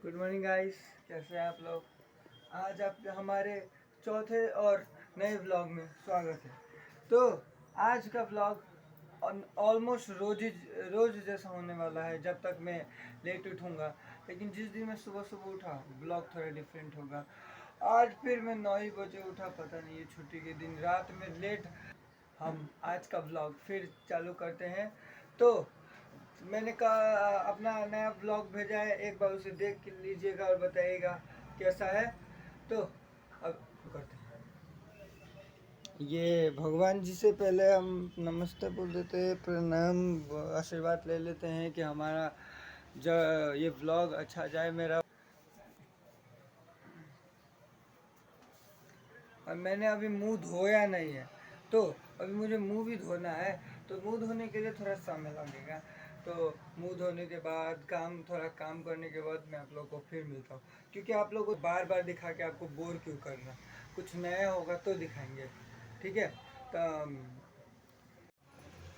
Good morning guys, कैसे हैं आप लोग। आज आप हमारे चौथे और नए व्लॉग में स्वागत है। तो आज का व्लॉग ऑलमोस्ट रोज जैसा होने वाला है जब तक मैं लेट उठूँगा। लेकिन जिस दिन मैं सुबह सुबह उठा व्लॉग थोड़ा डिफरेंट होगा। आज फिर मैं 9 ही बजे उठा, पता नहीं ये छुट्टी के दिन रात में लेट। हम आज का व्लॉग फिर चालू करते हैं। तो मैंने कहा अपना नया ब्लॉग भेजा है, एक बार उसे देख लीजिएगा और बताइएगा कैसा है। तो अब करते हैं। ये भगवान जी से पहले हम नमस्ते बोल देते हैं, प्रणाम, आशीर्वाद ले लेते हैं कि हमारा जो ये व्लॉग अच्छा जाए मेरा। और मैंने अभी मुंह धोया नहीं है, तो अभी मुझे मुंह भी धोना है। तो मुंह धोने के लिए थोड़ा समय लगेगा। तो मुंह धोने के बाद थोड़ा काम करने के बाद मैं आप लोग को फिर मिलता हूँ, क्योंकि आप लोग को बार बार दिखा के आपको बोर क्यों करना। कुछ नया होगा तो दिखाएंगे, ठीक है। तो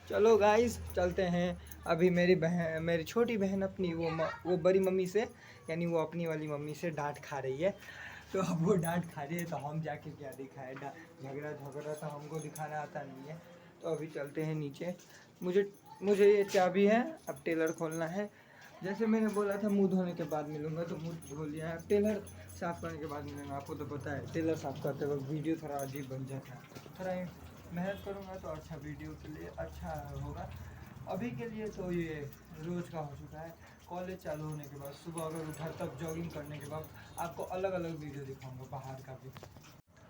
चलो गाइस चलते हैं। अभी मेरी छोटी बहन अपनी वो बड़ी मम्मी से, यानी वो अपनी वाली मम्मी से डांट खा रही है। तो अब वो डांट खा रही है तो हम जाके क्या दिखाए। झगड़ा झगड़ा तो हमको दिखाना आता नहीं है। तो अभी चलते हैं नीचे। मुझे मुझे ये चाबी है, अब टेलर खोलना है। जैसे मैंने बोला था मुंह धोने के बाद मिलूंगा, तो मुंह धो लिया है। टेलर साफ़ करने के बाद मिलूंगा। आपको तो पता है टेलर साफ़ करते वक्त वीडियो थोड़ा अजीब बन जाता है। थोड़ा मेहनत करूँगा तो अच्छा वीडियो के लिए अच्छा होगा। अभी के लिए तो ये रोज़ का हो चुका है। कॉलेज चालू होने के बाद सुबह अगर उठा तब जॉगिंग करने के बाद आपको अलग अलग वीडियो दिखाऊंगा बाहर का भी।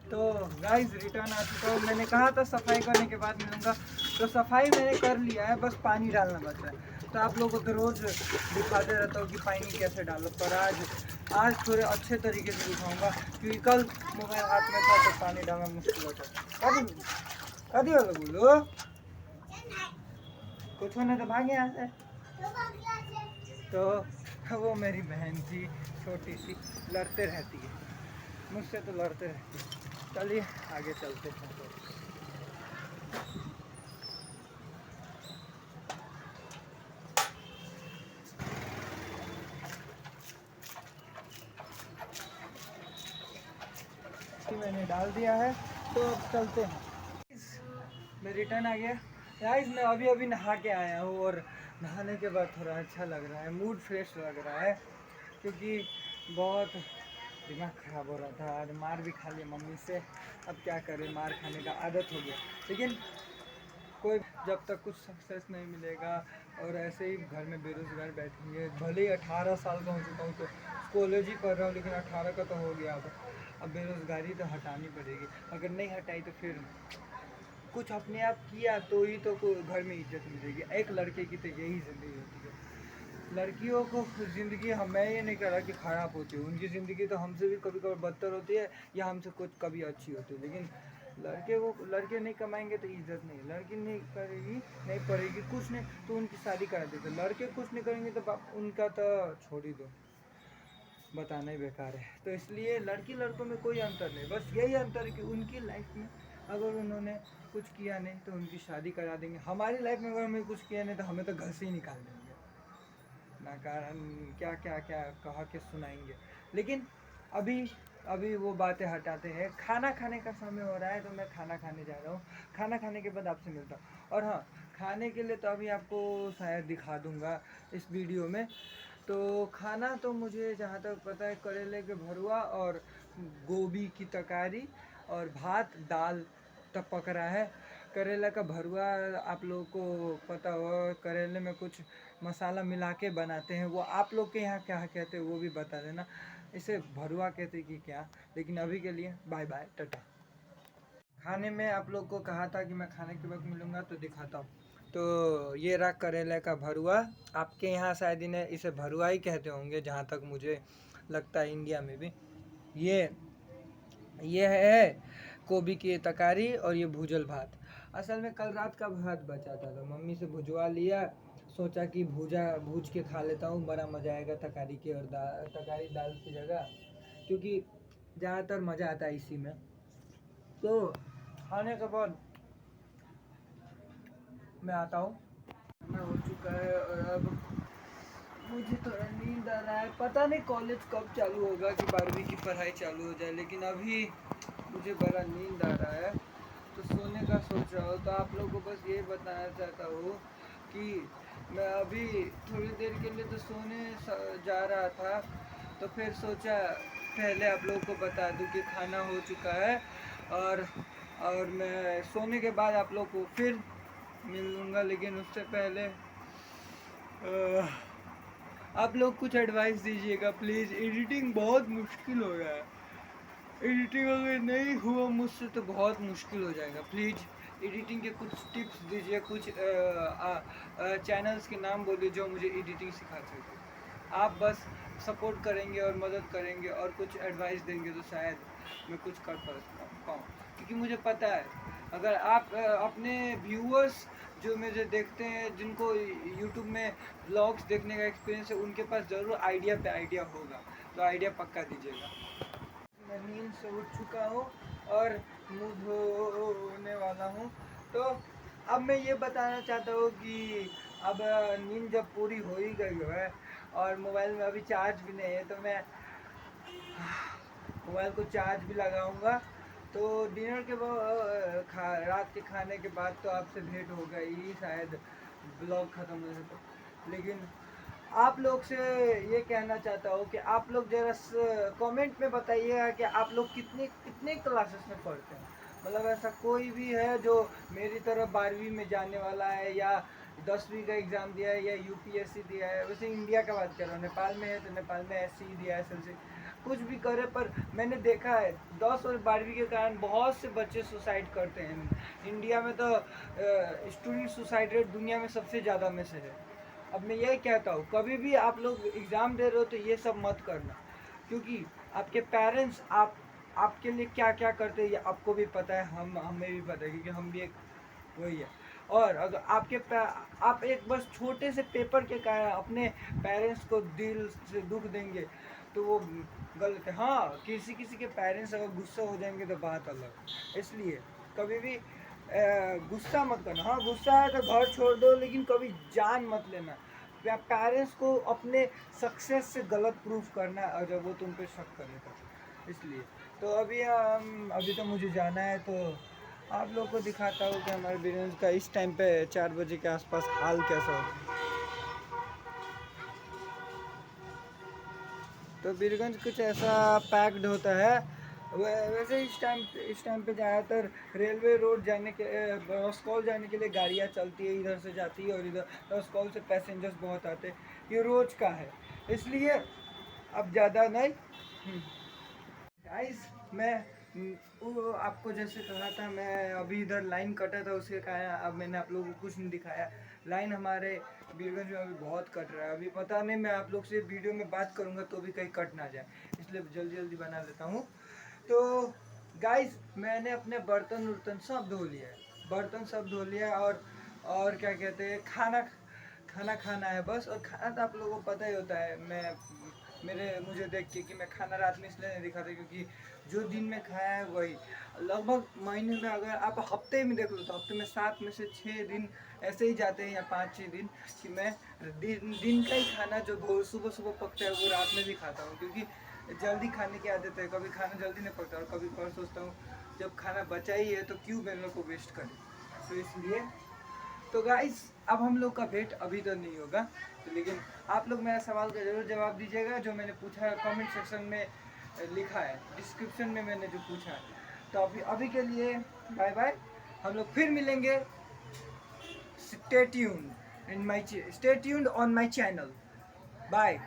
तो गाइस रिटर्न आ चुका हूँ। मैंने कहा था सफाई करने के बाद मिलूँगा, तो सफाई मैंने कर लिया है, बस पानी डालना बचा है। तो आप लोगों को तो रोज़ दिखाते रहता हूँ कि पानी कैसे डालो, पर आज थोड़े अच्छे तरीके से दिखाऊंगा, क्योंकि कल मोबाइल हाथ में था तो पानी डालना मुश्किल होता है। कभी वाला बोलो कुछ होने तो भाग यहाँ से। तो वो मेरी बहन थी छोटी सी, लड़ते रहती है मुझसे, तो लड़ते रहती है। चलिए आगे चलते हैं। तो मैंने डाल दिया है, तो अब चलते हैं। मैं रिटर्न आ गया गाइस। मैं अभी अभी नहा के आया हूँ, और नहाने के बाद थोड़ा अच्छा लग रहा है, मूड फ्रेश लग रहा है। क्योंकि बहुत दिमाग ख़राब हो रहा था। आज मार भी खा लिया मम्मी से। अब क्या करें, मार खाने का आदत हो गया। लेकिन कोई, जब तक कुछ सक्सेस नहीं मिलेगा और ऐसे ही घर में बेरोज़गार बैठेंगे, भले ही 18 साल का हो चुका हूँ तो कॉलेज ही पढ़ रहा हूँ, लेकिन 18 का तो हो गया। अब बेरोज़गारी तो हटानी पड़ेगी। अगर नहीं हटाई तो फिर कुछ अपने आप किया तो ही तो घर में इज्जत मिलेगी। एक लड़के की तो यही ज़िंदगी होती है। लड़कियों को ज़िंदगी, हम मैं ये नहीं कह रहा कि ख़राब होती है, उनकी ज़िंदगी तो हमसे भी कभी कभी बदतर होती है, या हमसे कुछ कभी अच्छी होती है। लेकिन लड़के नहीं कमाएंगे तो इज्जत नहीं, लड़की नहीं करेगी, नहीं पढ़ेगी, कुछ नहीं तो उनकी शादी करा देते। लड़के कुछ नहीं करेंगे तो उनका तो छोड़ ही दो, बताना ही बेकार है। तो इसलिए लड़की लड़कों में कोई अंतर नहीं, बस यही अंतर है कि उनकी लाइफ में अगर उन्होंने कुछ किया नहीं तो उनकी शादी करा देंगे। हमारी लाइफ में अगर हमें कुछ किया नहीं तो हमें तो घर से ही निकाल देंगे, ना कारण क्या क्या क्या कहा के सुनाएंगे। लेकिन अभी अभी वो बातें हटाते हैं। खाना खाने का समय हो रहा है, तो मैं खाना खाने जा रहा हूँ। खाना खाने के बाद आपसे मिलता हूँ। और हाँ, खाने के लिए तो अभी आपको शायद दिखा दूँगा इस वीडियो में। तो खाना तो मुझे जहाँ तक पता है, करेले के भरुआ और गोभी की तरकारी और भात दाल तब पक रहा है। करेला का भरुआ आप लोगों को पता होगा, करेले में कुछ मसाला मिला के बनाते हैं। वो आप लोग के यहाँ क्या कहते हैं वो भी बता देना। इसे भरुआ कहते हैं कि क्या। लेकिन अभी के लिए बाय बाय, टाटा। खाने में आप लोग को कहा था कि मैं खाने के वक्त मिलूँगा, तो दिखाता हूँ। तो ये रहा करेले का भरुआ। आपके यहाँ शायद इन्हें इसे भरुआ ही कहते होंगे, जहाँ तक मुझे लगता है इंडिया में भी। ये ये है गोभी की तरकारी और ये भूजल भात। असल में कल रात का भात बचा था तो मम्मी से भुजवा लिया। सोचा कि भूज के खा लेता हूँ, बड़ा मज़ा आएगा तरकारी की, और तरकारी दाल की जगह, क्योंकि ज़्यादातर मज़ा आता है इसी में। तो खाने के बाद मैं आता हूँ। खाना हो चुका है और अब मुझे थोड़ा नींद आ रहा है। पता नहीं कॉलेज कब चालू होगा कि 12वीं की पढ़ाई चालू हो जाए, लेकिन अभी मुझे बड़ा नींद आ रहा है तो सोने का सोच रहा हूँ। तो आप लोगों को बस ये बताना चाहता हूँ कि मैं अभी थोड़ी देर के लिए तो सोने जा रहा था, तो फिर सोचा पहले आप लोगों को बता दूँ कि खाना हो चुका है, और मैं सोने के बाद आप लोग को फिर मिल लूँगा। लेकिन उससे पहले आप लोग कुछ एडवाइस दीजिएगा प्लीज़। एडिटिंग बहुत मुश्किल हो गया है, एडिटिंग अगर नहीं हुआ मुझसे तो बहुत मुश्किल हो जाएगा। प्लीज़ एडिटिंग के कुछ टिप्स दीजिए, कुछ चैनल्स के नाम बोलिए जो मुझे एडिटिंग सिखा सके। आप बस सपोर्ट करेंगे और मदद करेंगे और कुछ एडवाइस देंगे तो शायद मैं कुछ कर पाऊँ, क्योंकि मुझे पता है अगर आप अपने व्यूअर्स जो मुझे देखते हैं, जिनको यूट्यूब में व्लॉग्स देखने का एक्सपीरियंस है, उनके पास ज़रूर आइडिया पे आइडिया होगा, तो आइडिया पक्का दीजिएगा। मैं नींद से उठ चुका हूँ और मुँह धोने वाला हूँ। तो अब मैं ये बताना चाहता हूँ कि अब नींद जब पूरी हो ही गई है और मोबाइल में अभी चार्ज भी नहीं है, तो मैं मोबाइल को चार्ज भी लगाऊंगा। तो डिनर के बाद रात के खाने के बाद तो आपसे भेंट हो गई शायद ब्लॉग ख़त्म होने से। लेकिन आप लोग से ये कहना चाहता हूँ कि आप लोग ज़रा कमेंट में बताइएगा कि आप लोग कितने कितने क्लासेस में पढ़ते हैं। मतलब ऐसा कोई भी है जो मेरी तरह 12वीं में जाने वाला है या 10वीं का एग्ज़ाम दिया है या यूपीएससी दिया है। वैसे इंडिया का बात कर रहा हूँ, नेपाल में है तो नेपाल में एससी दिया है, एसएलसी कुछ भी करे, पर मैंने देखा है 10 और 12वीं के कारण बहुत से बच्चे सुसाइड करते हैं। इंडिया में तो स्टूडेंट सुसाइड रेट दुनिया में सबसे ज़्यादा में से है। अब मैं यही कहता हूँ, कभी भी आप लोग एग्ज़ाम दे रहे हो तो ये सब मत करना, क्योंकि आपके पेरेंट्स आपके लिए क्या क्या करते हैं ये आपको भी पता है, हमें भी पता है, क्योंकि हम भी एक वही है। और अगर आप एक बस छोटे से पेपर के कारण अपने पेरेंट्स को दिल से दुख देंगे तो वो गलत है। हाँ, किसी किसी के पेरेंट्स अगर गुस्सा हो जाएंगे तो बात अलग। इसलिए कभी भी गुस्सा मत करना। हाँ, गुस्सा है तो घर छोड़ दो, लेकिन कभी जान मत लेना। पेरेंट्स को अपने सक्सेस से गलत प्रूफ करना है अगर वो तुम पे शक करे तो। इसलिए तो अभी तो मुझे जाना है, तो आप लोग को दिखाता हूँ कि हमारे बीरगंज का इस टाइम पे 4 बजे के आसपास हाल कैसा होगा। तो बीरगंज कुछ ऐसा पैक्ड होता है। वैसे इस टाइम पे ज़्यादातर रेलवे रोड जाने के रसकौल जाने के लिए गाड़ियाँ चलती है, इधर से जाती है और इधर रसकौल से पैसेंजर्स बहुत आते हैं। ये रोज़ का है, इसलिए अब ज़्यादा नहीं। गाइस मैं वो आपको जैसे कहा था, मैं अभी इधर लाइन कटा था उसके कारण अब मैंने आप लोगों को कुछ नहीं दिखाया। लाइन हमारे बीरगंज में अभी बहुत कट रहा है। अभी पता नहीं मैं आप लोग से वीडियो में बात करूंगा तो भी कहीं कट ना जाए, इसलिए जल्दी जल्दी बना लेता हूँ। तो गाइस मैंने अपने बर्तन उर्तन सब धो लिया है, बर्तन सब धो लिया है, और क्या कहते हैं, खाना खाना है बस। और खाना तो आप लोगों को पता ही होता है, मुझे देख के कि मैं खाना रात में इसलिए नहीं दिखाता क्योंकि जो दिन में खाया है वही लगभग महीने में, अगर आप हफ्ते में देख लो तो हफ्ते में 7 में से 6 दिन ऐसे ही जाते हैं या 5-6 दिन कि मैं दिन का ही खाना जो सुबह सुबह पकता है वो रात में भी खाता हूँ, क्योंकि जल्दी खाने की आदत है। कभी खाना जल्दी नहीं पकता और कभी पर सोचता हूँ जब खाना बचा ही है तो क्यों बेलों को वेस्ट करें, तो इसलिए। तो गाइस अब हम लोग का भेंट अभी तो नहीं होगा, तो लेकिन आप लोग मेरा सवाल का ज़रूर जवाब दीजिएगा जो मैंने पूछा है, कमेंट सेक्शन में लिखा है, डिस्क्रिप्शन में मैंने जो पूछा है। तो अभी के लिए बाय बाय, हम लोग फिर मिलेंगे। Stay tuned on my channel. Bye.